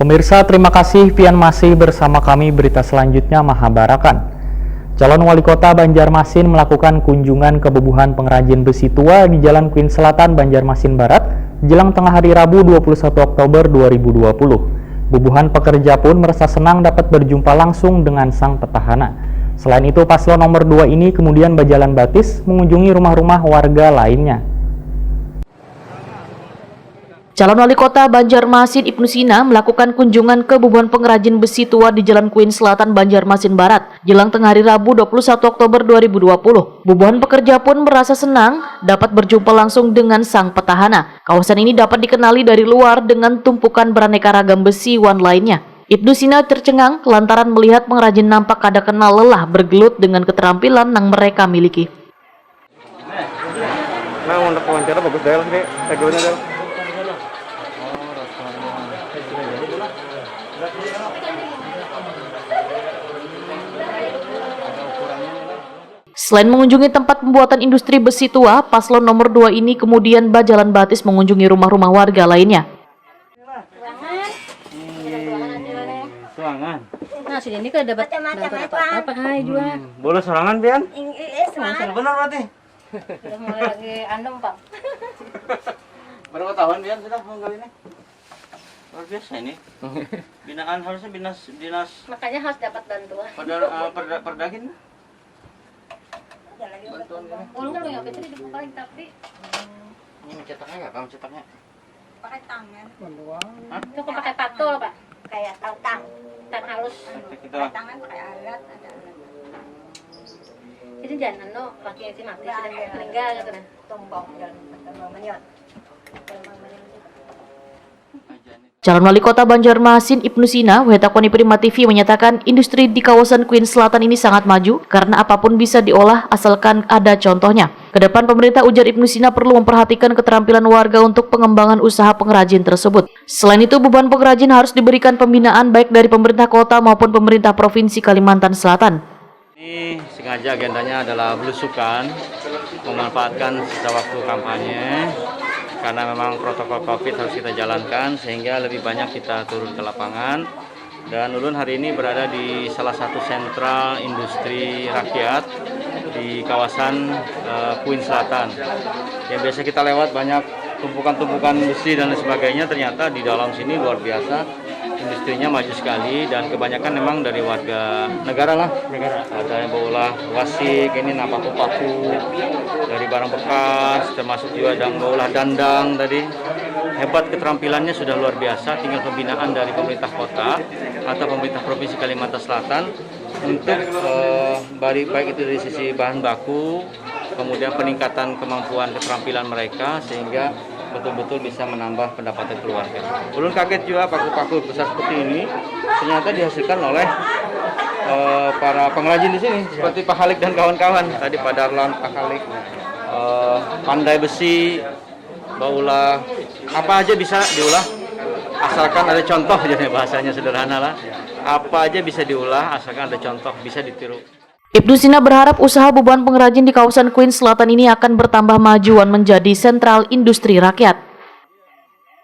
Pemirsa, terima kasih pian masih bersama kami. Berita selanjutnya Mahabarakan. Calon Wali Kota Banjarmasin melakukan kunjungan ke Bubuhan pengrajin besi tua di Jalan Queen Selatan, Banjarmasin Barat, jelang tengah hari Rabu 21 Oktober 2020. Bubuhan pekerja pun merasa senang dapat berjumpa langsung dengan sang petahana. Selain itu, paslon nomor 2 ini kemudian berjalan batis mengunjungi rumah-rumah warga lainnya. Calon Wali Kota Banjarmasin Ibnu Sina melakukan kunjungan ke Bubuhan pengrajin besi tua di Jalan Queen Selatan, Banjarmasin Barat, jelang tengah hari Rabu 21 Oktober 2020. Bubuhan pekerja pun merasa senang dapat berjumpa langsung dengan sang petahana. Kawasan ini dapat dikenali dari luar dengan tumpukan beraneka ragam besi wan lainnya. Ibnu Sina tercengang lantaran melihat pengrajin nampak kada kenal lelah bergelut dengan keterampilan yang mereka miliki. Nah, untuk wawancara bagus Del, nih, teguhnya Del. Selain mengunjungi tempat pembuatan industri besi tua, paslon nomor 2 ini kemudian berjalan batis mengunjungi rumah-rumah warga lainnya. Sorangan. Nah, sini ini kan dapat apa hai juga. Boleh sorangan, Pian? Semangat. Benar berarti. Sudah mulai lagi andem, Pak. Berapa tahun Pian sudah menggali ini? Luar biasa ini. Binaan harusnya dinas Makanya harus dapat bantuan. Perdagin. Bantuan ini. Ulung kan nggak kecil di paling tapi Ini mencetaknya nggak? Kamu cetaknya? pakai tangan. Hah? Itu kok pakai patul, Pak. Kayak tang halus. Kita Tangan pakai alat, ada alat. Jadi jangan no, pakai si mati sudah meninggal gitu kan. Tombong dan menyot. Calon Wali Kota Banjarmasin Ibnu Sina, Wetakoni Prima TV menyatakan industri di kawasan Queen Selatan ini sangat maju karena apapun bisa diolah asalkan ada contohnya. Kedepan pemerintah, ujar Ibnu Sina, perlu memperhatikan keterampilan warga untuk pengembangan usaha pengrajin tersebut. Selain itu, beban pengrajin harus diberikan pembinaan baik dari pemerintah kota maupun pemerintah Provinsi Kalimantan Selatan. ini sengaja agendanya adalah belusukan, memanfaatkan sisa waktu kampanye. Karena memang protokol COVID harus kita jalankan sehingga lebih banyak kita turun ke lapangan. Dan Ulun hari ini berada di salah satu sentral industri rakyat di kawasan Queen Selatan. Yang biasa kita lewat banyak tumpukan-tumpukan besi dan lain sebagainya, ternyata di dalam sini luar biasa. Industrinya maju sekali dan kebanyakan memang dari warga negara lah. Ada yang bawa wasik, ini paku-paku dari barang bekas, termasuk juga yang bawa dandang tadi. Hebat keterampilannya, sudah luar biasa. Tinggal pembinaan dari pemerintah kota atau pemerintah Provinsi Kalimantan Selatan untuk baik itu dari sisi bahan baku, kemudian peningkatan kemampuan keterampilan mereka sehingga betul-betul bisa menambah pendapatan keluarga. Ulun kaget juga paku-paku besar seperti ini ternyata dihasilkan oleh para pengrajin di sini seperti Pak Halik dan kawan-kawan. Tadi Pak Darlan, Pak Halik, pandai besi, baulah, apa aja bisa diolah asalkan ada contoh. Jadi bahasanya sederhana lah. Apa aja bisa diolah asalkan ada contoh, bisa ditiru. Ibnu Sina berharap usaha bubuhan pengrajin di kawasan Queen Selatan ini akan bertambah majuan menjadi sentral industri rakyat.